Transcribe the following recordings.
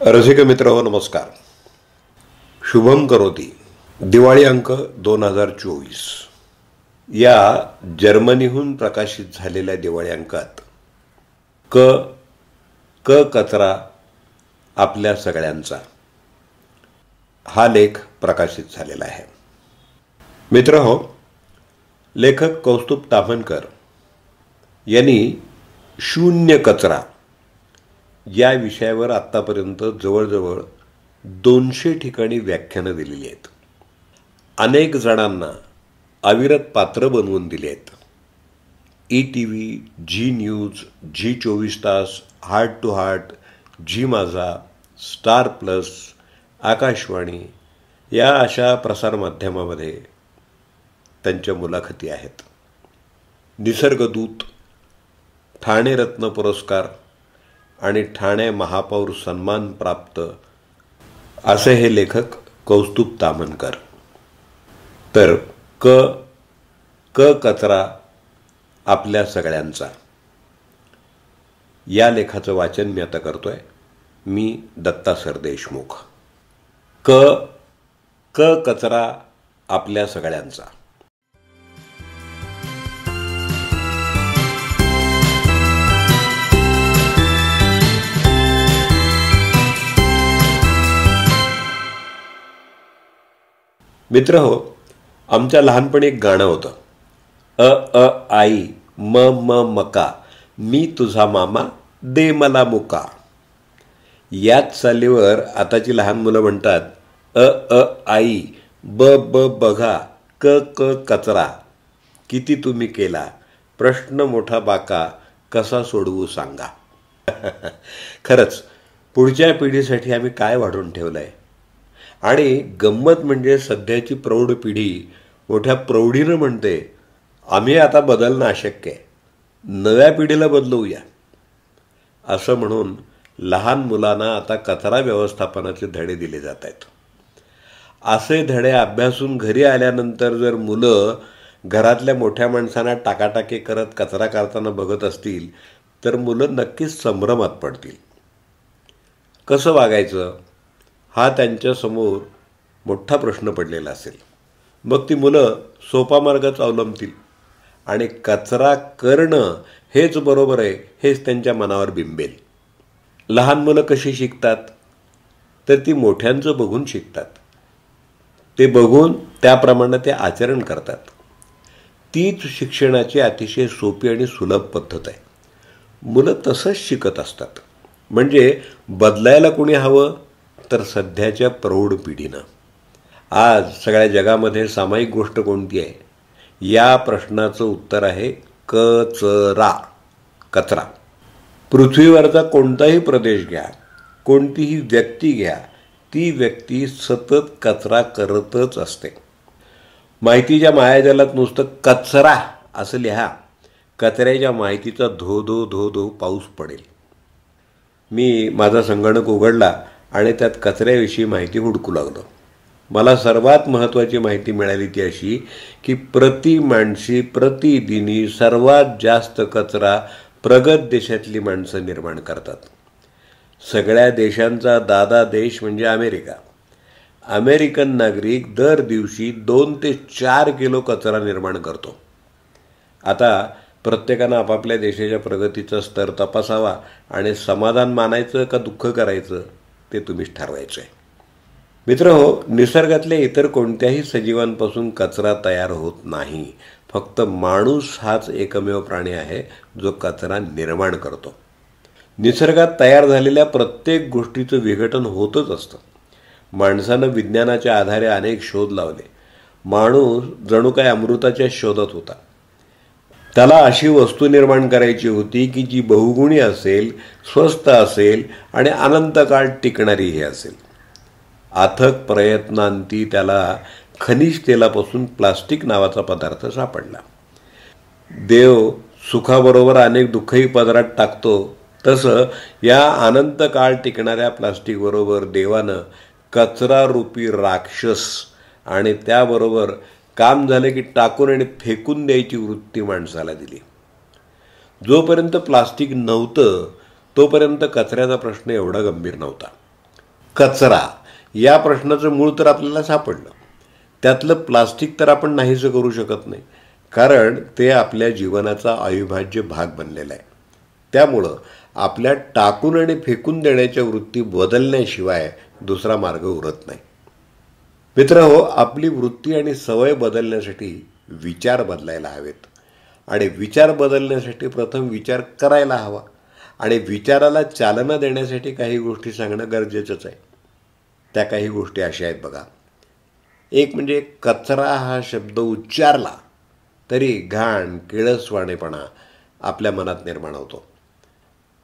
रसिक मित्र नमस्कार. शुभम करोती दिवाळी अंक 2024 या जर्मनीहून प्रकाशित झालेल्या दिवाळी अंकात क क कचरा आपल्या सगळ्यांचा हा लेख प्रकाशित झालेला आहे. मित्रहो, लेखक कौस्तुभ ताम्हनकर यांनी शून्य कचरा या विषयावर आत्तापर्यंत जवळजवळ 200 ठिकाणी व्याख्यानं दिलेली आहेत. अनेक जणांना अविरत पात्र बनवून दिली आहेत. ETV, झी न्यूज, झी 24 तास, हार्ट टू हार्ट, झी माझा, स्टार प्लस, आकाशवाणी या अशा प्रसारमाध्यमामध्ये त्यांच्या मुलाखती आहेत. निसर्गदूत, ठाणे रत्न पुरस्कार आणि ठाणे महापौर सन्मान प्राप्त असे हे लेखक कौस्तुभ ताम्हनकर. तर क क कचरा आपल्या सगळ्यांचा या लेखाचं वाचन मी आता करतोय. मी दत्ता सरदेशमुख. क क कचरा आपल्या सगळ्यांचा. मित्र हो, आमच्या लहानपणी एक गाणं होतं. अ आई म म मका, मी तुझा मामा दे मला मुका. याच चालीवर आताची लहान मुलं म्हणतात अ आई ब ब बघा क क कचरा, किती तुम्ही केला प्रश्न मोठा बाका, कसा सोडवू सांगा. खरंच पुढच्या पिढीसाठी आम्ही काय वाढून ठेवलंय. आणि गंमत म्हणजे सध्याची प्रौढ पिढी मोठ्या प्रौढीनं म्हणते आम्ही आता बदलणं अशक्य आहे, नव्या पिढीला बदलवूया. असं म्हणून लहान मुलांना आता कचरा व्यवस्थापनाचे धडे दिले जात आहेत. असे धडे अभ्यासून घरी आल्यानंतर जर मुलं घरातल्या मोठ्या माणसांना टाकाटाकी करत कचरा काढताना बघत असतील तर मुलं नक्कीच संभ्रमात पडतील. कसं वागायचं हा त्यांच्यासमोर मोठा प्रश्न पडलेला असेल. मग ती मुलं सोपा मार्गच अवलंबतील आणि कचरा करणं हेच बरोबर आहे हेच त्यांच्या मनावर बिंबेल. लहान मुलं कशी शिकतात तर ती मोठ्यांचं बघून शिकतात. ते बघून त्याप्रमाणे ते आचरण करतात. तीच शिक्षणाची अतिशय सोपी आणि सुलभ पद्धत आहे. मुलं तसंच शिकत असतात. म्हणजे बदलायला कोणी हवं तर सध्याच्या प्रौढ पिढीनं. आज सगळ्या जगामध्ये सामायिक गोष्ट कोणती आहे या प्रश्नाचं उत्तर आहे कचरा. कचरा. पृथ्वीवरचा कोणताही प्रदेश घ्या, कोणतीही व्यक्ती घ्या, ती व्यक्ती सतत कचरा करतच असते. माहितीच्या मायाजालात नुसतं कचरा असं लिहा, कचऱ्याच्या माहितीचा धो धो धो धो पाऊस पडेल. मी माझा संगणक उघडला आणि त्यात कचऱ्याविषयी माहिती हुडकू लागलो. मला सर्वात महत्त्वाची माहिती मिळाली ती अशी की प्रति माणशी प्रतिदिनी सर्वात जास्त कचरा प्रगत देशातली माणसं निर्माण करतात. सगळ्या देशांचा दादा देश म्हणजे अमेरिका. अमेरिकन नागरिक दर दिवशी 2 ते 4 किलो कचरा निर्माण करतो. आता प्रत्येकानं आपापल्या देशाच्या प्रगतीचा स्तर तपासावा आणि समाधान मानायचं का दुःख करायचं ते तुम्हीच ठरवायचं आहे. मित्र हो, निसर्गातल्या इतर कोणत्याही सजीवांपासून कचरा तयार होत नाही. फक्त माणूस हाच एकमेव प्राणी आहे जो कचरा निर्माण करतो. निसर्गात तयार झालेल्या प्रत्येक गोष्टीचं विघटन होतच असतं. माणसानं विज्ञानाच्या आधारे अनेक शोध लावले. माणूस जणू काय अमृताच्या शोधात होता. त्याला अशी वस्तू निर्माण करायची होती की जी बहुगुणी असेल, स्वस्त असेल आणि अनंत काळ टिकणारीही असेल. अथक प्रयत्नांती त्याला खनिज तेलापासून प्लास्टिक नावाचा पदार्थ सापडला. देव सुखाबरोबर अनेक दुःखही पदरात टाकतो तसं या अनंत काळ टिकणाऱ्या प्लास्टिकबरोबर देवानं कचरा रूपी राक्षस आणि त्याबरोबर काम झाले की टाकून आणि फेकून द्यायची वृत्ती माणसाला दिली. जोपर्यंत प्लास्टिक नव्हतं तोपर्यंत कचऱ्याचा प्रश्न एवढा गंभीर नव्हता. कचरा या प्रश्नाचं मूळ तर आपल्याला सापडलं. त्यातलं प्लास्टिक तर आपण नाहीसं करू शकत नाही, कारण ते आपल्या जीवनाचा अविभाज्य भाग बनलेला आहे. त्यामुळं आपल्या टाकून आणि फेकून देण्याच्या वृत्ती बदलण्याशिवाय दुसरा मार्ग उरत नाही. मित्रहो, आपली वृत्ती आणि सवय बदलण्यासाठी विचार बदलायला हवेत. आणि विचार बदलण्यासाठी प्रथम विचार करायला हवा. आणि विचाराला चालना देण्यासाठी काही गोष्टी सांगणं गरजेचंच आहे. त्या काही गोष्टी अशा आहेत बघा. एक म्हणजे कचरा हा शब्द उच्चारला तरी घाण, किळसवाणेपणा आपल्या मनात निर्माण होतो.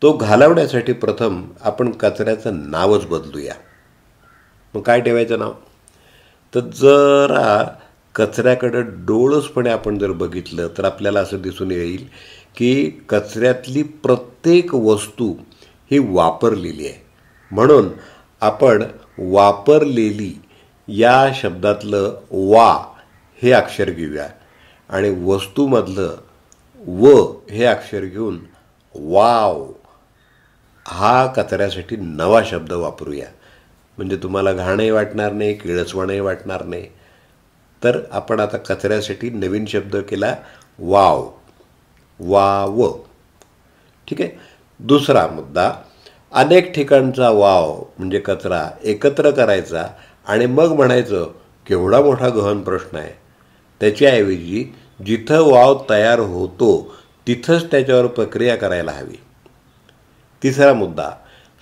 तो घालवण्यासाठी प्रथम आपण कचऱ्याचं नावच बदलूया. मग काय ठेवायचं नाव? तर जरा कचऱ्याकडं डोळसपणे आपण जर बघितलं तर आपल्याला असं दिसून येईल की कचऱ्यातली प्रत्येक वस्तू ही वापरलेली आहे. म्हणून आपण वापरलेली या शब्दातलं वा हे अक्षर घेऊया आणि वस्तूमधलं व हे अक्षर घेऊन वाव हा कचऱ्यासाठी नवा शब्द वापरूया. म्हणजे तुम्हाला घाणही वाटणार नाही, किळसवाणंही वाटणार नाही. तर आपण आता कचऱ्यासाठी नवीन शब्द केला वाव, वाव. ठीक आहे. दुसरा मुद्दा, अनेक ठिकाणचा वाव म्हणजे कचरा एकत्र करायचा आणि मग म्हणायचं केवढा मोठा गहन प्रश्न आहे. त्याच्याऐवजी जिथं वाव तयार होतो तिथंच त्याच्यावर प्रक्रिया करायला हवी. तिसरा मुद्दा,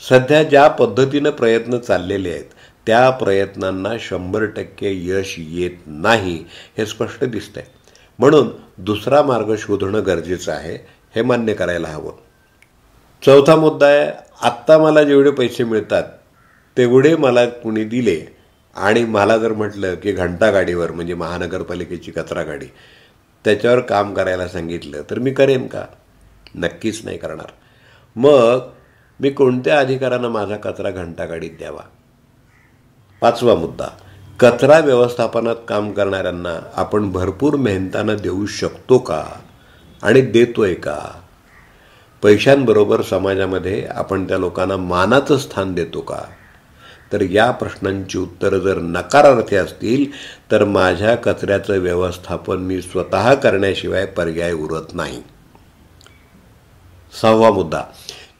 सध्या ज्या पद्धतीनं प्रयत्न चाललेले आहेत त्या प्रयत्नांना 100% यश येत नाही हे स्पष्ट दिसतंय. म्हणून दुसरा मार्ग शोधणं गरजेचं आहे, हे मान्य करायला हवं. चौथा मुद्दा आहे, आत्ता मला जेवढे पैसे मिळतात तेवढे मला कुणी दिले आणि मला जर म्हटलं की घंटागाडीवर म्हणजे महानगरपालिकेची कचरा गाडी त्याच्यावर काम करायला सांगितलं तर मी करेन का? नक्कीच नाही करणार. मग मी कोणत्या अधिकारानं माझा कचरा घंटागाडीत द्यावा? पाचवा मुद्दा, कचरा व्यवस्थापनात काम करणाऱ्यांना आपण भरपूर मेहनतानं देऊ शकतो का आणि देतोय का? पैशांबरोबर समाजामध्ये आपण त्या लोकांना मानाचं स्थान देतो का? तर या प्रश्नांची उत्तरं जर नकारार्थी असतील तर माझ्या कचऱ्याचं व्यवस्थापन मी स्वतः करण्याशिवाय पर्याय उरत नाही. सहावा मुद्दा,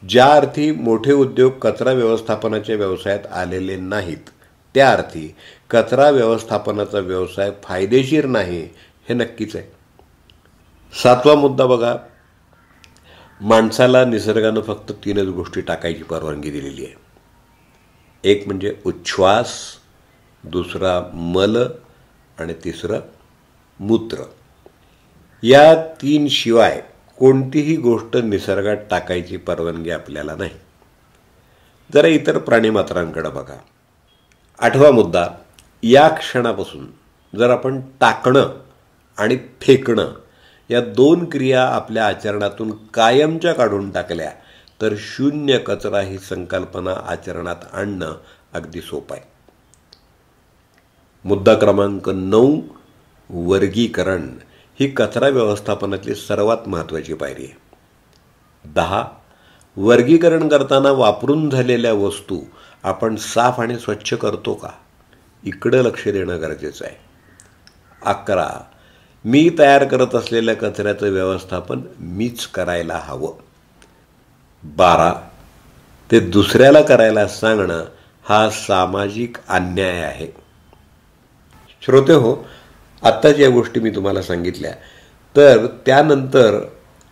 ज्या अर्थी मोठे उद्योग कचरा व्यवस्थापनाच्या व्यवसायात आलेले नाहीत त्या अर्थी कचरा व्यवस्थापनाचा व्यवसाय फायदेशीर नाही हे नक्कीच आहे. सातवा मुद्दा बघा, माणसाला निसर्गानं फक्त 3च गोष्टी टाकायची परवानगी दिलेली आहे. एक म्हणजे उच्छ्वास, दुसरा मल आणि तिसरं मूत्र. या 3 शिवाय कोणतीही गोष्ट निसर्गात टाकायची परवानगी आपल्याला नाही. जरा इतर प्राणीमात्रांकडे बघा. 8वा मुद्दा, या क्षणापासून जर आपण टाकणं आणि फेकणं या 2 क्रिया आपल्या आचरणातून कायमच्या काढून टाकल्या तर शून्य कचरा ही संकल्पना आचरणात आणणं अगदी सोपं आहे. मुद्दा क्रमांक 9, वर्गीकरण ही कचरा व्यवस्थापनातली सर्वात महत्त्वाची पायरी आहे. 10, वर्गीकरण करताना वापरून झालेल्या वस्तू आपण साफ आणि स्वच्छ करतो का? इकडं लक्ष देणं गरजेचं आहे. 11, मी तयार करत असलेल्या कचऱ्याचं व्यवस्थापन मीच करायला हवं. 12, ते दुसऱ्याला करायला सांगणं हा सामाजिक अन्याय आहे. श्रोते हो, आत्ताच या गोष्टी मी तुम्हाला सांगितल्या, तर त्यानंतर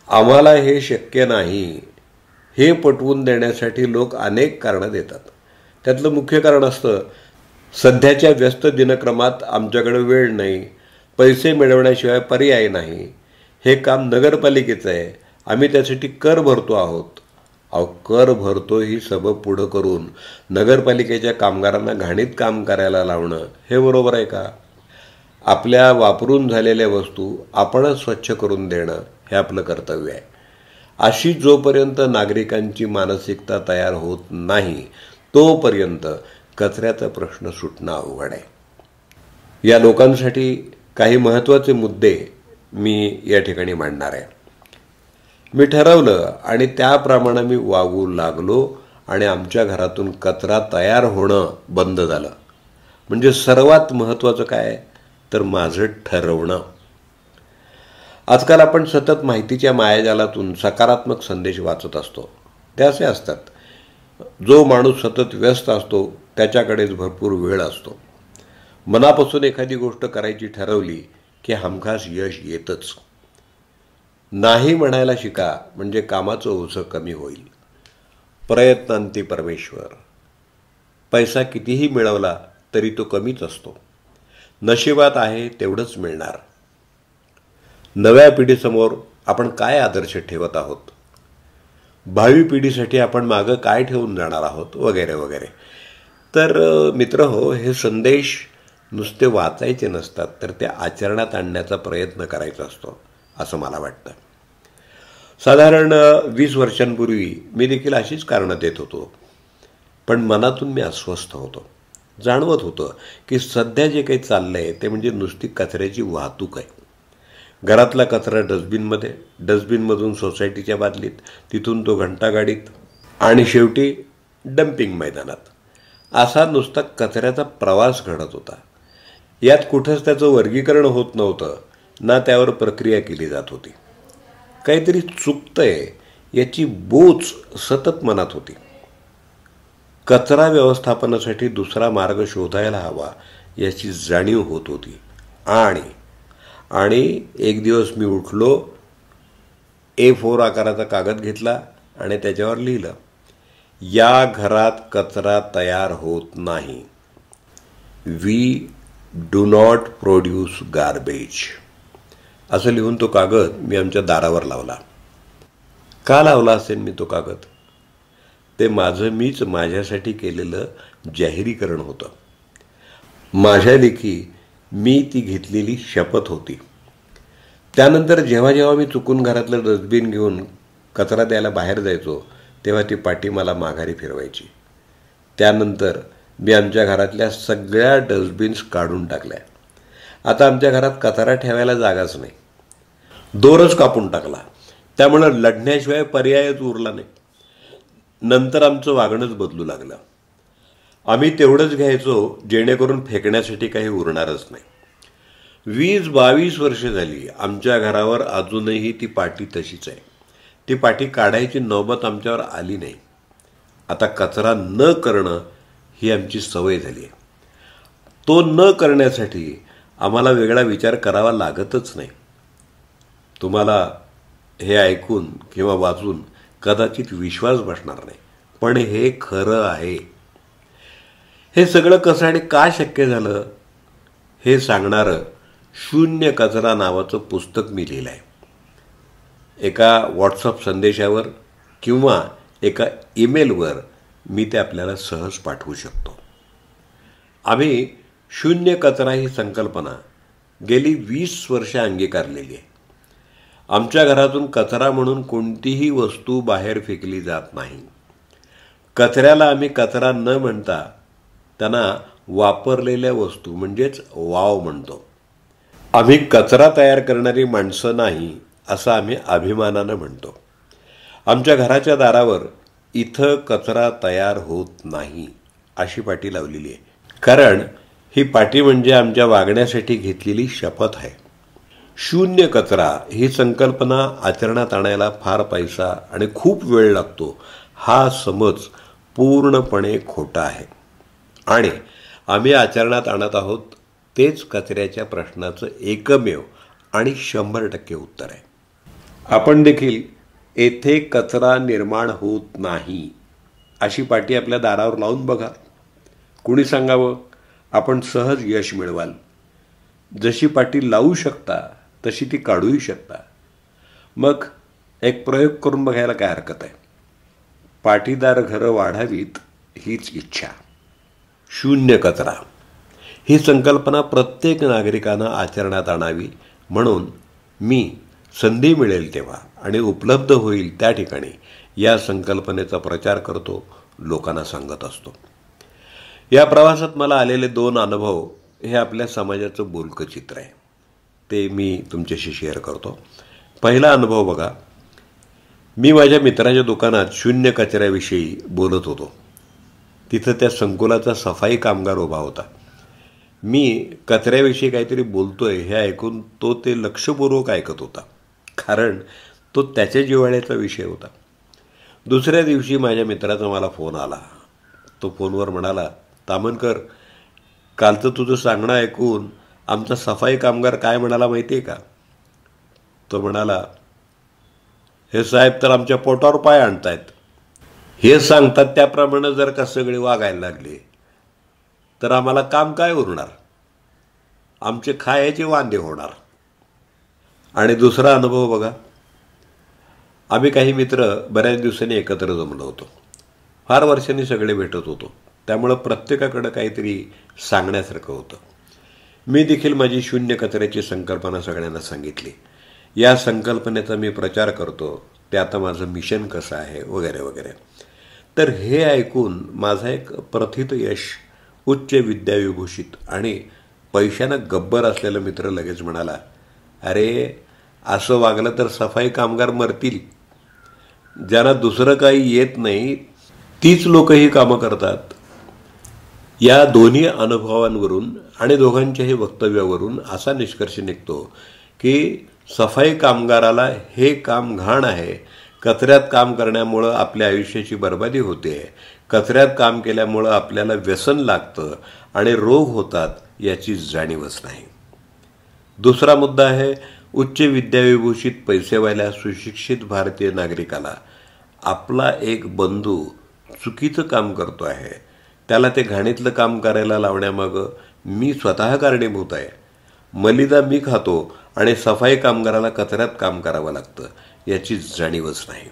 आम्हाला हे शक्य नाही हे पटवून देण्यासाठी लोक अनेक कारणं देतात. त्यातलं मुख्य कारण असतं सध्याच्या व्यस्त दिनक्रमात आमच्याकडे वेळ नाही, पैसे मिळवण्याशिवाय पर्याय नाही, हे काम नगरपालिकेचं आहे, आम्ही त्यासाठी कर भरतो आहोत. अहो, कर भरतो ही सबब पुढं करून नगरपालिकेच्या कामगारांना घाणीत काम करायला लावणं हे बरोबर आहे का? आपल्या वापरून झालेल्या वस्तू आपणच स्वच्छ करून देणं हे आपलं कर्तव्य आहे. अशी जोपर्यंत नागरिकांची मानसिकता तयार होत नाही तोपर्यंत कचऱ्याचा प्रश्न सुटणं अवघड आहे. या लोकांसाठी काही महत्त्वाचे मुद्दे मी या ठिकाणी मांडणार आहे. मी ठरवलं आणि त्याप्रमाणे मी वागू लागलो आणि आमच्या घरातून कचरा तयार होणं बंद झालं. म्हणजे सर्वात महत्त्वाचं काय तर माझं ठरवणं. आजकाल आपण सतत माहितीच्या मायाजालातून सकारात्मक संदेश वाचत असतो. ते असे असतात, जो माणूस सतत व्यस्त असतो त्याच्याकडेच भरपूर वेळ असतो. मनापासून एखादी गोष्ट करायची ठरवली की हमखास यश येतच. नाही म्हणायला शिका म्हणजे कामाचं ओझं कमी होईल. प्रयत्नांती परमेश्वर. पैसा कितीही मिळवला तरी तो कमीच असतो. नशिबात आहे तेवढंच मिळणार. नव्या पिढीसमोर आपण काय आदर्श ठेवत आहोत, भावी पिढीसाठी आपण मागं काय ठेवून जाणार आहोत, वगैरे वगैरे. तर मित्रहो, हे संदेश नुसते वाचायचे नसतात, तर ते आचरणात आणण्याचा प्रयत्न करायचा असतो असं मला वाटतं. साधारण 20 वर्षांपूर्वी मी देखील अशीच कारणं देत होतो. पण मनातून मी अस्वस्थ होतो. जाणवत होतं की सध्या जे काही चाललंय ते म्हणजे नुसती कचऱ्याची वाहतूक आहे. घरातला कचरा डस्टबिनमध्ये, डस्टबिनमधून सोसायटीच्या बादलीत, तिथून तो घंटागाडीत आणि शेवटी डम्पिंग मैदानात. असा नुसता कचऱ्याचा प्रवास घडत होता. यात कुठंच त्याचं वर्गीकरण होत नव्हतं, ना त्यावर प्रक्रिया केली जात होती. काहीतरी चुकतंय याची बोच सतत मनात होती. कचरा व्यवस्थापनासाठी दुसरा मार्ग शोधायला हवा याची जाणीव होत होती. आणि एक दिवस मी उठलो, A4 आकाराचा कागद घेतला आणि त्याच्यावर लिहिलं, या घरात कचरा तयार होत नाही. We do not produce garbage. असं लिहून तो कागद मी आमच्या दारावर लावला. का लावला असेल मी तो कागद? ते मीच माझ्यासाठी केलेलं जाहिरीकरण होतं. माझ्या लेखी मी ती घेतलेली शपथ होती. त्यानंतर जेव्हा जेव्हा मी चुकून घरातलं डस्टबिन घेऊन कचरा द्यायला बाहेर जायचो तेव्हा ती पाटी मला माघारी फिरवायची. त्यानंतर मी आमच्या घरातल्या सगळ्या डस्टबिन्स काढून टाकल्या. आता आमच्या घरात कचरा ठेवायला जागाच नाही. दोरच कापून टाकला. त्यामुळं लढण्याशिवाय पर्यायच उरला नाही. नंतर आमचं वागणंच बदलू लागलं. आम्ही तेवढंच घ्यायचो जेणेकरून फेकण्यासाठी काही उरणारच नाही. 20-22 वर्षे झाली आमच्या घरावर अजूनही ती पाटी तशीच आहे. ती पाटी काढायची नौबत आमच्यावर आली नाही. आता कचरा न करणं ही आमची सवय झाली आहे. तो न करण्यासाठी आम्हाला वेगळा विचार करावा लागतच नाही. तुम्हाला हे ऐकून किंवा वाचून कदाचित विश्वास बसणार नाही, पण हे खरं आहे. हे सगळं कसं आणि का शक्य झालं हे सांगणारं शून्य कचरा नावाचं पुस्तक मी लिहिलं आहे. एका व्हॉट्सअप संदेशावर किंवा एका ईमेलवर मी ते आपल्याला सहज पाठवू शकतो. आम्ही शून्य कचरा ही संकल्पना गेली 20 वर्षे अंगीकारलेली आहे. आमच्या घरातून कचरा म्हणून कोणतीही वस्तू बाहेर फेकली जात नाही. कचऱ्याला आम्ही कचरा न म्हणता त्यांना वापरलेल्या वस्तू म्हणजेच वाव म्हणतो. आम्ही कचरा तयार करणारी माणसं नाही असं आम्ही अभिमानानं म्हणतो. आमच्या घराच्या दारावर इथं कचरा तयार होत नाही अशी पाटी लावलेली आहे. कारण ही पाटी म्हणजे आमच्या वागण्यासाठी घेतलेली शपथ आहे. शून्य कचरा ही संकल्पना आचरणात आणायला फार पैसा आणि खूप वेळ लागतो हा समज पूर्णपणे खोटा आहे. आणि आम्ही आचरणात आणत आहोत तेच कचऱ्याच्या प्रश्नाचं एकमेव आणि 100% उत्तर आहे. आपण देखील येथे कचरा निर्माण होत नाही अशी पाटी आपल्या दारावर लावून बघा. कुणी सांगावं, आपण सहज यश मिळवाल. जशी पाटी लावू शकता तशी ती काढूही शकता. मग एक प्रयोग करून बघायला काय हरकत आहे. पाटीदार घरं वाढावीत हीच इच्छा. शून्य कचरा ही संकल्पना प्रत्येक नागरिकानं आचरणात आणावी म्हणून मी संधी मिळेल तेव्हा आणि उपलब्ध होईल त्या ठिकाणी या संकल्पनेचा प्रचार करतो, लोकांना सांगत असतो. या प्रवासात मला आलेले 2 अनुभव हे आपल्या समाजाचं बोलकं चित्र आहे. ते मी तुमच्याशी शेअर करतो. पहिला अनुभव बघा. मी माझ्या मित्राच्या दुकानात शून्य कचऱ्याविषयी बोलत होतो. तिथं त्या संकुलाचा सफाई कामगार उभा होता. मी कचऱ्याविषयी काहीतरी बोलतोय हे ऐकून तो ते लक्षपूर्वक ऐकत होता, कारण तो त्याच्या जिव्हाळ्याचा विषय होता. दुसऱ्या दिवशी माझ्या मित्राचा मला फोन आला. तो फोनवर म्हणाला, तामनकर, कालचं तुझं सांगणं ऐकून आमचा सफाई कामगार काय म्हणाला माहिती आहे का? तो म्हणाला, हे साहेब तर आमच्या पोटावर पाय आणतायत. हे सांगतात त्याप्रमाणे जर का सगळे वागायला लागले तर आम्हाला काम काय उरणार? आमचे खायचे वांदे होणार. आणि दुसरा अनुभव बघा. आम्ही काही मित्र बऱ्याच दिवसांनी एकत्र जमलो होतो. फार वर्षांनी सगळे भेटत होतो, त्यामुळं प्रत्येकाकडं काहीतरी सांगण्यासारखं होतं. मी देखील माझी शून्य कचऱ्याची संकल्पना सगळ्यांना सांगितली. या संकल्पनेचा मी प्रचार करतो, ते आता माझं मिशन कसं आहे वगैरे वगैरे. तर हे ऐकून माझा एक प्रथित यश, उच्च विद्याविभूषित आणि पैशानं गब्बर असलेला मित्र लगेच म्हणाला, अरे असं वागलं तर सफाई कामगार मरतील. ज्यांना दुसरं काही येत नाही तीच लोक ही कामं करतात. या दोन्ही अनुभवांवरून आणि दोघांच्याही वक्तव्यावरून असा निष्कर्ष निघतो की सफाई कामगाराला हे काम घाण आहे. कचऱ्यात काम करण्यामुळं आपल्या आयुष्याची बर्बादी होते. कचऱ्यात काम केल्यामुळं आपल्याला व्यसन लागतं आणि रोग होतात, याची जाणीवच नाही. दुसरा मुद्दा आहे, उच्च विद्याविभूषित पैसेवाल्या सुशिक्षित भारतीय नागरिकाला आपला एक बंधू चुकीचं काम करतो आहे, त्याला ते घाणीतलं काम करायला लावण्यामागं मी स्वतः कारणीभूत आहे. मलिदा मी खातो आणि सफाई कामगाराला कचऱ्यात काम करावं लागतं, याची जाणीवच नाही.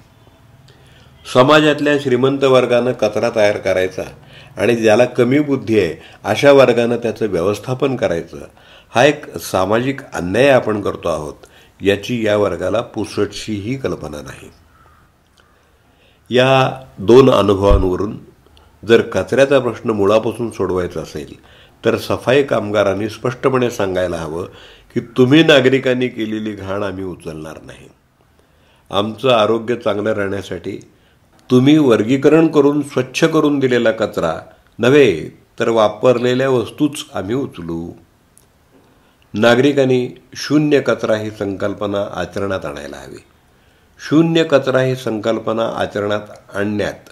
समाजातल्या श्रीमंत वर्गानं कचरा तयार करायचा आणि ज्याला कमी बुद्धी आहे अशा वर्गानं त्याचं व्यवस्थापन करायचं, हा एक सामाजिक अन्याय आपण करतो आहोत, याची या वर्गाला पुसटशीही कल्पना नाही. या दोन अनुभवांवरून जर कचऱ्याचा प्रश्न मुळापासून सोडवायचा असेल तर सफाई कामगारांनी स्पष्टपणे सांगायला हवं की तुम्ही नागरिकांनी केलेली घाण आम्ही उचलणार नाही. आमचं आरोग्य चांगलं राहण्यासाठी तुम्ही वर्गीकरण करून स्वच्छ करून दिलेला कचरा नव्हे तर वापरलेल्या वस्तूच आम्ही उचलू. नागरिकांनी शून्य कचरा ही संकल्पना आचरणात आणायला हवी. शून्य कचरा ही संकल्पना आचरणात आणण्यात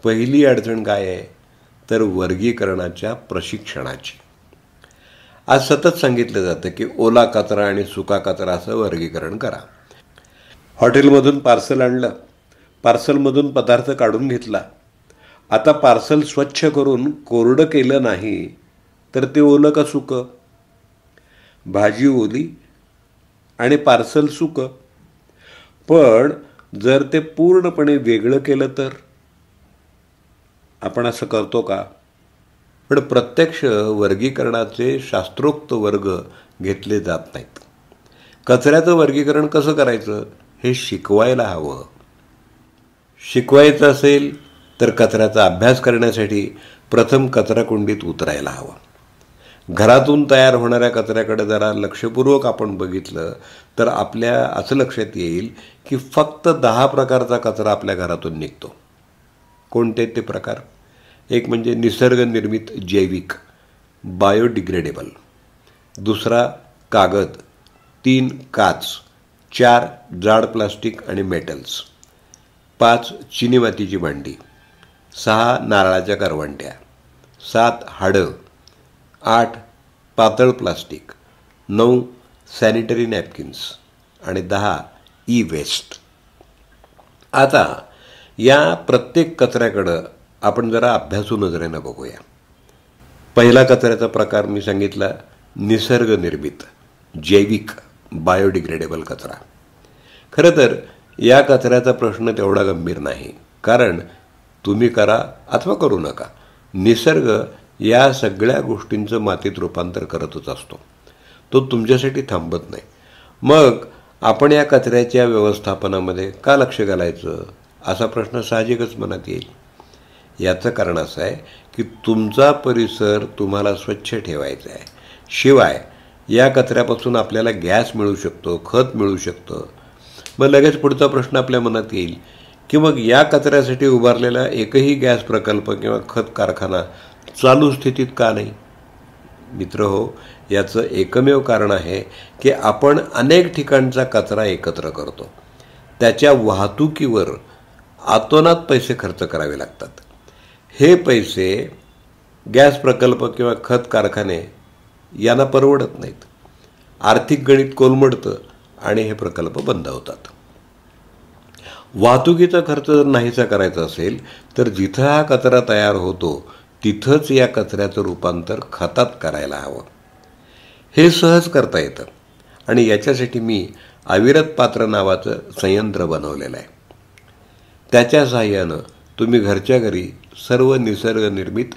पहिली अडचण काय आहे तर वर्गीकरणाच्या प्रशिक्षणाची. आज सतत सांगितलं जातं की ओला कचरा आणि सुका कचरा असं वर्गीकरण करा. हॉटेलमधून पार्सल आणलं, पार्सलमधून पदार्थ काढून घेतला. आता पार्सल स्वच्छ करून कोरडं केलं नाही तर ते ओलं का सुकं? भाजी ओली आणि पार्सल सुकं. पण जर ते पूर्णपणे वेगळं केलं तर? आपण असं करतो का? पण प्रत्यक्ष वर्गीकरणाचे शास्त्रोक्त वर्ग घेतले जात नाहीत. कचऱ्याचं वर्गीकरण कसं करायचं हे शिकवायला हवं. शिकवायचं असेल तर कचऱ्याचा अभ्यास करण्यासाठी प्रथम कचराकुंडीत उतरायला हवं. घरातून तयार होणाऱ्या कचऱ्याकडे जरा लक्षपूर्वक आपण बघितलं तर आपल्या असं लक्षात येईल की फक्त 10 प्रकारचा कचरा आपल्या घरातून निघतो. कोणते ते प्रकार? एक म्हणजे निसर्गनिर्मित जैविक, बायोडिग्रेडेबल. दुसरा कागद. 3 काच. 4 जाड प्लास्टिक आणि मेटल्स. 5 चिनी मातीची भांडी. 6 नारळाच्या करवंट्या. 7 हाडं. 8 पातळ प्लास्टिक. 9 सॅनिटरी नॅपकिन्स आणि 10 ई वेस्ट. आता या प्रत्येक कचऱ्याकडं आपण जरा अभ्यासू नजरेनं बघूया. पहिला कचऱ्याचा प्रकार मी सांगितला, निसर्गनिर्मित जैविक बायोडिग्रेडेबल कचरा. खरं तर या कचऱ्याचा प्रश्न तेवढा गंभीर नाही, कारण तुम्ही करा अथवा करू नका, निसर्ग या सगळ्या गोष्टींचं मातीत रूपांतर करतच असतो. तो तुमच्यासाठी थांबत नाही. मग आपण या कचऱ्याच्या व्यवस्थापनामध्ये का लक्ष घालायचं असा प्रश्न साहजिकच मनात येईल. याचं कारण असं आहे की तुमचा परिसर तुम्हाला स्वच्छ ठेवायचा आहे. शिवाय या कचऱ्यापासून आपल्याला गॅस मिळू शकतो, खत मिळू शकतं. मग लगेच पुढचा प्रश्न आपल्या मनात येईल की मग या कचऱ्यासाठी उभारलेला एकही गॅस प्रकल्प किंवा खत कारखाना चालू स्थितीत का नाही? मित्र हो, याचं एकमेव कारण आहे की आपण अनेक ठिकाणचा कचरा एकत्र करतो. त्याच्या वाहतुकीवर अतोनात पैसे खर्च करावे लागतात. हे पैसे गॅस प्रकल्प किंवा खत कारखाने यांना परवडत नाहीत. आर्थिक गणित कोलमडतं आणि हे प्रकल्प बंद होतात. वाहतुकीचा खर्च जर नाहीसा करायचा असेल तर जिथं हा कचरा तयार होतो तिथंच या कचऱ्याचं रूपांतर खतात करायला हवं. हे सहज करता येतं आणि याच्यासाठी मी अविरत पात्र नावाचं संयंत्र बनवलेलं आहे. त्याच्या सहाय्यानं तुम्ही घरच्या घरी सर्व निसर्गनिर्मित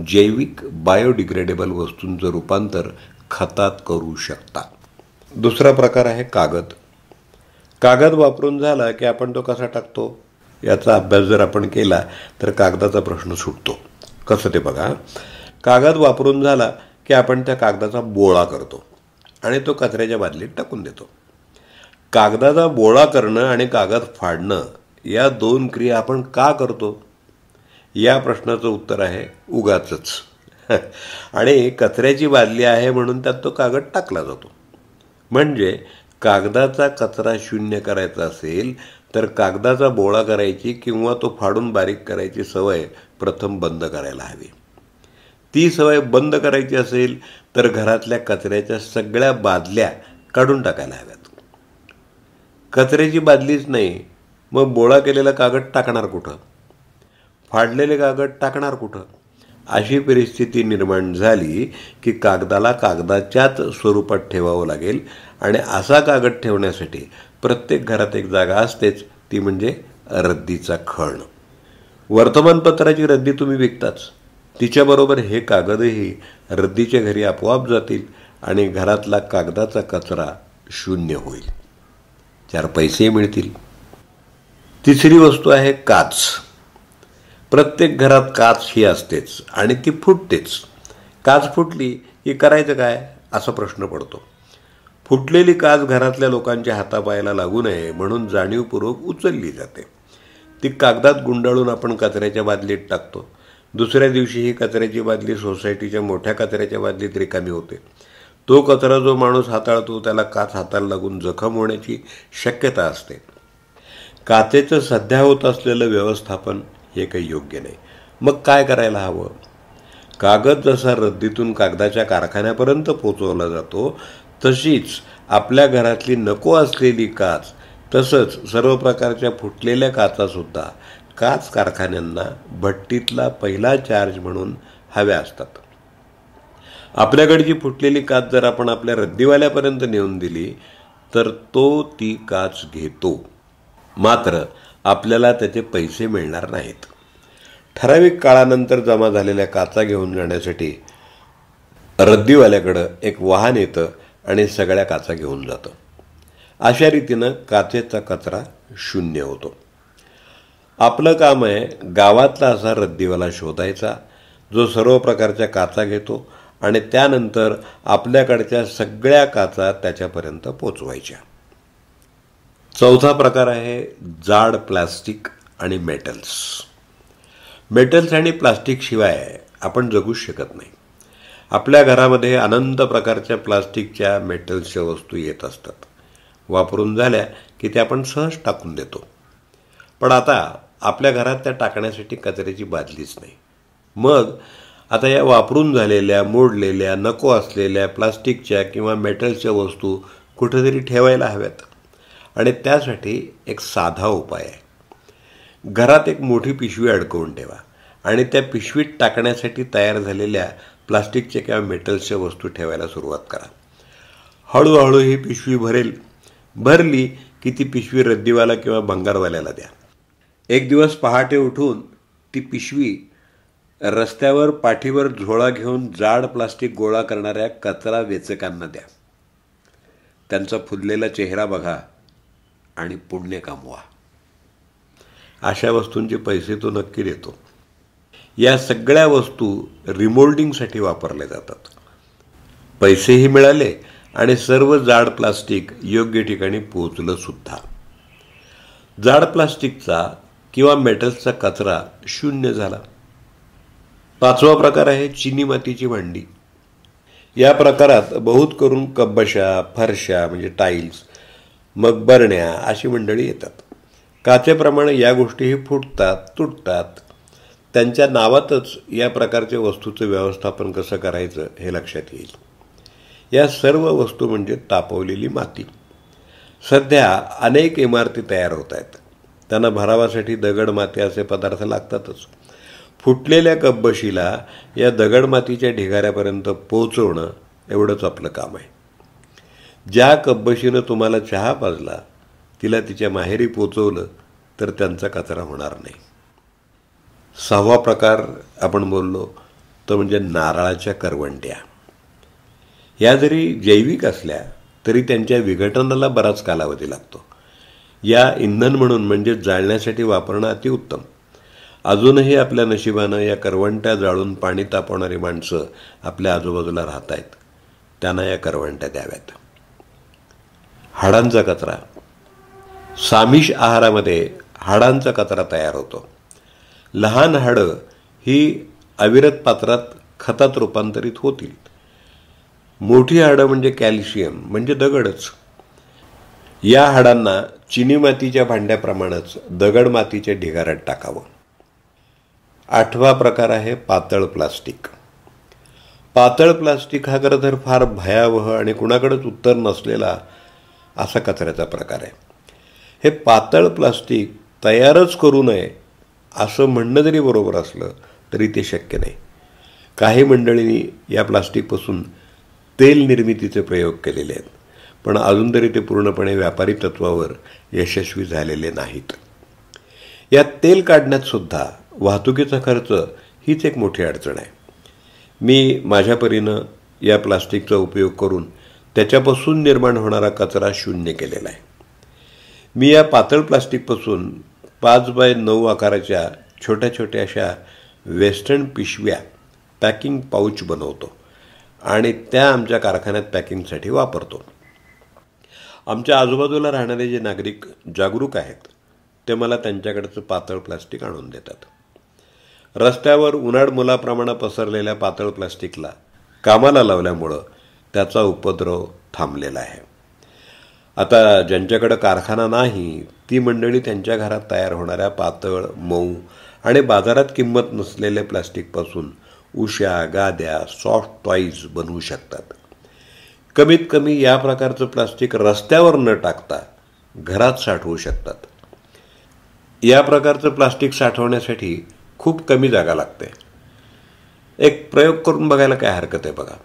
जैविक बायोडिग्रेडेबल वस्तूंचं रूपांतर खतात करू शकता. दुसरा प्रकार आहे कागद. कागद वापरून झाला की आपण तो कसा टाकतो याचा अभ्यास जर आपण केला तर कागदाचा प्रश्न सुटतो. कसं ते बघा. कागद वापरून झाला की आपण त्या कागदाचा बोळा करतो आणि तो कचऱ्याच्या बादलीत टाकून देतो. कागदाचा बोळा करणं आणि कागद फाडणं या दोन क्रिया आपण का करतो या प्रश्नाचं उत्तर आहे उगाचच. आणि कचऱ्याची बादली आहे म्हणून त्यात तो कागद टाकला जातो. म्हणजे कागदाचा कचरा शून्य करायचा असेल तर कागदाचा बोळा करायची किंवा तो फाडून बारीक करायची सवय प्रथम बंद करायला हवी. ती सवय बंद करायची असेल तर घरातल्या कचऱ्याच्या सगळ्या बादल्या काढून टाकायला हव्यात. कचऱ्याची बादलीच नाही मग बोळा केलेला कागद टाकणार कुठं? फाडलेले कागद टाकणार कुठं? अशी परिस्थिती निर्माण झाली की कागदाला कागदाच्याच स्वरूपात ठेवावं लागेल आणि असा कागद ठेवण्यासाठी प्रत्येक घरात एक जागा असतेच, ती म्हणजे रद्दीचा खण. वर्तमानपत्राची रद्दी तुम्ही विकताच, तिच्याबरोबर हे कागदही रद्दीच्या घरी आपोआप जातील आणि घरातला कागदाचा कचरा शून्य होईल. 4 पैसे मिळतील. तिसरी वस्तू आहे काच. प्रत्येक घरात काच ही असतेच आणि ती फुटतेच. काच फुटली की करायचं काय असा प्रश्न पडतो. फुटलेली काच घरातल्या लोकांच्या हातापायाला लागू नये म्हणून जाणीवपूर्वक उचलली जाते. ती कागदात गुंडाळून आपण कचऱ्याच्या बादलीत टाकतो. दुसऱ्या दिवशी ही कचऱ्याची बादली सोसायटीच्या मोठ्या कचऱ्याच्या बादलीत रिकामी होते. तो कचरा जो माणूस हाताळतो त्याला काच हाताला लागून जखम होण्याची शक्यता असते. काचेचं सध्या होत असलेलं व्यवस्थापन हे काही योग्य नाही. मग काय करायला हवं? कागद जसा रद्दीतून कागदाच्या कारखान्यापर्यंत पोचवला जातो तशीच आपल्या घरातली नको असलेली काच, तसंच सर्व प्रकारच्या फुटलेल्या काचासुद्धा काच कारखान्यांना भट्टीतला पहिला चार्ज म्हणून हव्या असतात. आपल्याकडची फुटलेली काच जर आपण आपल्या रद्दीवाल्यापर्यंत नेऊन दिली तर तो ती काच घेतो, मात्र आपल्याला त्याचे पैसे मिळणार नाहीत. ठराविक काळानंतर जमा झालेल्या काचा घेऊन जाण्यासाठी रद्दीवाल्याकडं एक वाहन येतं आणि सगळ्या काचा घेऊन जातं. अशा रीतीनं काचेचा कचरा शून्य होतो. आपलं काम आहे गावातला असा रद्दीवाला शोधायचा जो सर्व प्रकारच्या काचा घेतो आणि त्यानंतर आपल्याकडच्या सगळ्या काचा त्याच्यापर्यंत पोचवायच्या. चौथा प्रकार आहे जाड प्लास्टिक आणि मेटल्स. मेटल्स आणि प्लास्टिक शिवाय आपण जगूच शकत नाही. आपल्या घरामध्ये अनंत प्रकारच्या प्लास्टिकच्या मेटल्सच्या वस्तू येत असतात. वापरून झाल्या की त्या आपण सहज टाकून देतो. पण आता आपल्या घरात त्या टाकण्यासाठी कचऱ्याची बादलीच नाही. मग आता या वापरून झालेल्या, मोडलेल्या, नको असलेल्या प्लास्टिकच्या किंवा मेटल्सच्या वस्तू कुठेतरी ठेवायला हव्यात आणि त्यासाठी एक साधा उपाय आहे. घरात एक मोठी पिशवी अडकवून ठेवा आणि त्या पिशवीत टाकण्यासाठी तयार झालेल्या प्लास्टिकच्या किंवा मेटल्सच्या वस्तू ठेवायला सुरुवात करा. हळूहळू ही पिशवी भरेल. भरली की ती पिशवी रद्दीवाला किंवा भंगारवाल्याला द्या. एक दिवस पहाटे उठून ती पिशवी रस्त्यावर पाठीवर झोळा घेऊन जाड प्लास्टिक गोळा करणाऱ्या कचरा वेचकांना द्या. त्यांचा फुललेला चेहरा बघा आणि पुण्य कमवा. अशा वस्तूंचे पैसे तो नक्की देतो. या सगळ्या वस्तू रिमोल्डिंगसाठी वापरल्या जातात. पैसेही मिळाले आणि सर्व जाड प्लास्टिक योग्य ठिकाणी पोहोचलं सुद्धा. जाड प्लास्टिकचा किंवा मेटल्सचा कचरा 0 झाला. 5वा प्रकार आहे चिनी मातीची भांडी. या प्रकारात बहुत करून कब्बशा, फरशा म्हणजे टाईल्स, मग बरण्या अशी मंडळी येतात. काचेप्रमाणे या गोष्टीही फुटतात, तुटतात. त्यांच्या नावातच या प्रकारच्या वस्तूचं व्यवस्थापन कसं करायचं हे लक्षात येईल. या सर्व वस्तू म्हणजे तापवलेली माती. सध्या अनेक इमारती तयार होत आहेत. त्यांना भरावासाठी दगड माती असे पदार्थ लागतातच. फुटलेल्या कब्बशीला या दगडमातीच्या ढिगाऱ्यापर्यंत पोहोचवणं एवढंच आपलं काम आहे. ज्या कब्बशीनं तुम्हाला चहा पाजला तिला तिच्या माहेरी पोचवलं तर त्यांचा कचरा होणार नाही. 6वा प्रकार आपण बोललो तो म्हणजे नारळाच्या करवंट्या. या जरी जैविक असल्या तरी त्यांच्या विघटनाला बराच कालावधी लागतो. या इंधन म्हणून म्हणजे जाळण्यासाठी वापरणं अतिउत्तम. अजूनही आपल्या नशिबानं या करवंट्या जाळून पाणी तापवणारी माणसं आपल्या आजूबाजूला राहत आहेत. त्यांना या करवंट्या द्याव्यात. हाडांचा कचरा. सामिष आहारामध्ये हाडांचा कचरा तयार होतो. लहान हाडं ही अविरत पात्रात खतात रूपांतरित होतील. मोठी हाडं म्हणजे कॅल्शियम म्हणजे दगडच. या हाडांना चिनी मातीच्या भांड्याप्रमाणेच दगड मातीच्या ढिगाऱ्यात टाकावं. 8वा प्रकार आहे पातळ प्लास्टिक. पातळ प्लास्टिक हा खरं तर फार भयावह आणि कुणाकडेच उत्तर नसलेला असा कचऱ्याचा प्रकार आहे. हे पातळ प्लास्टिक तयारच करू नये असं म्हणणं जरी बरोबर असलं तरी ते शक्य नाही. काही मंडळींनी या प्लास्टिकपासून तेल निर्मितीचे प्रयोग केलेले आहेत, पण अजून तरी ते पूर्णपणे व्यापारी तत्वावर यशस्वी झालेले नाहीत. या तेल काढण्यात सुद्धा वाहतुकीचा खर्च हीच एक मोठी अडचण आहे. मी माझ्या परीनं या प्लास्टिकचा उपयोग करून त्याच्यापासून निर्माण होणारा कचरा 0 केलेला आहे. मी या पातळ प्लास्टिकपासून 5x9 आकाराच्या छोट्या छोट्या अशा वेस्टर्न पिशव्या पॅकिंग पाऊच बनवतो आणि त्या आमच्या कारखान्यात पॅकिंगसाठी वापरतो. आमच्या आजूबाजूला राहणारे जे नागरिक जागरूक आहेत ते मला त्यांच्याकडचं पातळ प्लास्टिक आणून देतात. रस्त्यावर उन्हाळ मुलाप्रमाणे पसरलेल्या पातळ प्लास्टिकला कामाला लावल्यामुळं त्याचा उपद्रव थांबलेला आहे. आता ज्यांच्याकडे कारखाना नाही ती मंडळी त्यांच्या घरात तयार होणाऱ्या पातळ, मऊ आणि बाजारात किंमत नसलेल्या प्लास्टिकपासून उशा, गाद्या, सॉफ्ट टॉईज बनवू शकतात. कमीत कमी या प्रकारचं प्लास्टिक रस्त्यावर न टाकता घरात साठवू शकतात. या प्रकारचं प्लास्टिक साठवण्यासाठी खूप कमी जागा लागते. एक प्रयोग करून बघायला काय हरकत आहे बघा.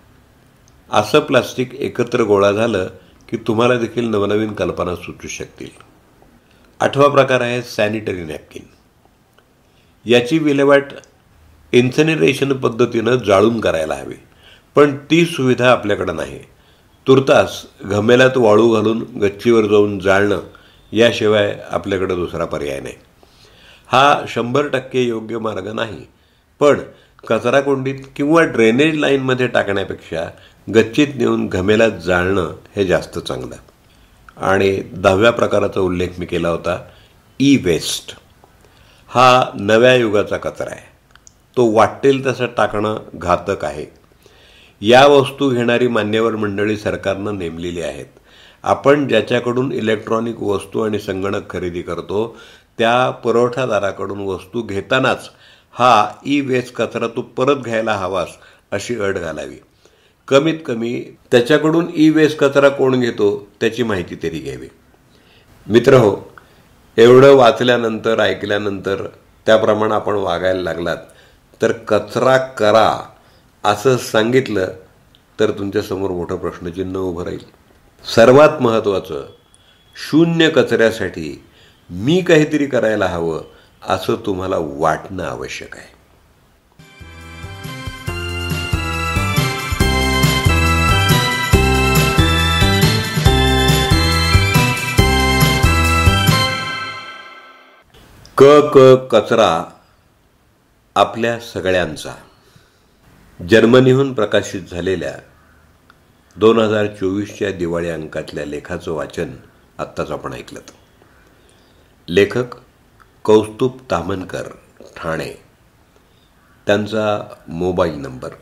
असं प्लास्टिक एकत्र गोळा झालं की तुम्हाला देखील नवनवीन कल्पना सुचू शकतील. 8वा प्रकार आहे सॅनिटरी नॅपकिन. याची विल्हेवाट इन्सिनरेशन पद्धतीनं जाळून करायला हवी, पण ती सुविधा आपल्याकडे नाही. तुर्तास घमेल्यात वाळू घालून गच्चीवर जाऊन जाळणं याशिवाय आपल्याकडे दुसरा पर्याय नाही. हा 100% योग्य मार्ग नाही, पण कचराकुंडीत किंवा ड्रेनेज लाईनमध्ये टाकण्यापेक्षा गच्चीत नेऊन घमेल्यात जाळणं हे जास्त चांगलं. आणि 10व्या प्रकाराचा उल्लेख मी केला होता, ई वेस्ट. हा नव्या युगाचा कचरा आहे. तो वाटेल तसं टाकणं घातक आहे. या वस्तू घेणारी मान्यवर मंडळी सरकारनं नेमलेली आहेत. आपण ज्याच्याकडून इलेक्ट्रॉनिक वस्तू आणि संगणक खरेदी करतो त्या पुरवठादाराकडून वस्तू घेतानाच हा ई वेस्ट कचरा तू परत घ्यायला हवास अशी अट घालावी. कमीत कमी त्याच्याकडून ई वेस्ट कचरा कोण घेतो त्याची माहिती तरी घ्यावी. मित्रहो, एवढं वाचल्यानंतर ऐकल्यानंतर त्याप्रमाणे आपण वागायला लागलात तर कचरा करा असं सांगितलं तर तुमच्यासमोर मोठं प्रश्नचिन्ह उभं राहील. सर्वात महत्त्वाचं, 0 कचऱ्यासाठी मी काहीतरी करायला हवं असं तुम्हाला वाटणं आवश्यक आहे. कचरा आपल्या सगळ्यांचा. जर्मनीहून प्रकाशित झालेल्या 2024च्या दिवाळी अंकातल्या लेखाचं वाचन आत्ताच आपण ऐकलं. लेखक कौस्तुभ ताम्हनकर, ठाणे. त्यांचा मोबाईल नंबर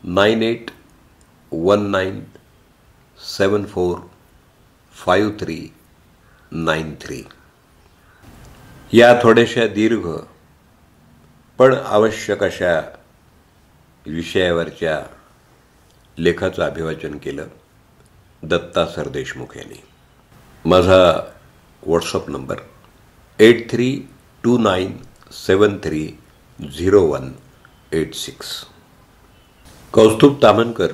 9819745393. या थोड्याशा दीर्घ पण आवश्यक अशा विषयावरच्या लेखाचं अभिवाचन केलं दत्ता सरदेशमुख यांनी. माझा व्हॉट्सअप नंबर 8329730186. कौस्तुभ ताम्हनकर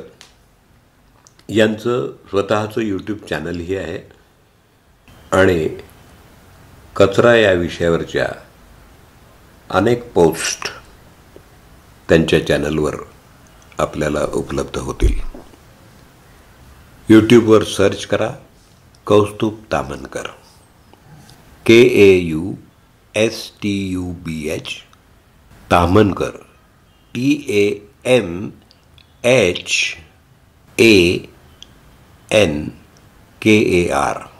यांचं स्वतःचं यूट्यूब चॅनलही आहे आणि कचरा या विषयावरच्या अनेक पोस्ट त्यांच्या चॅनलवर आपल्याला उपलब्ध होतील. यूट्यूबवर सर्च करा कौस्तुभ ताम्हनकर, KAUSTUBH, ताम्हनकर TAMHANKAR.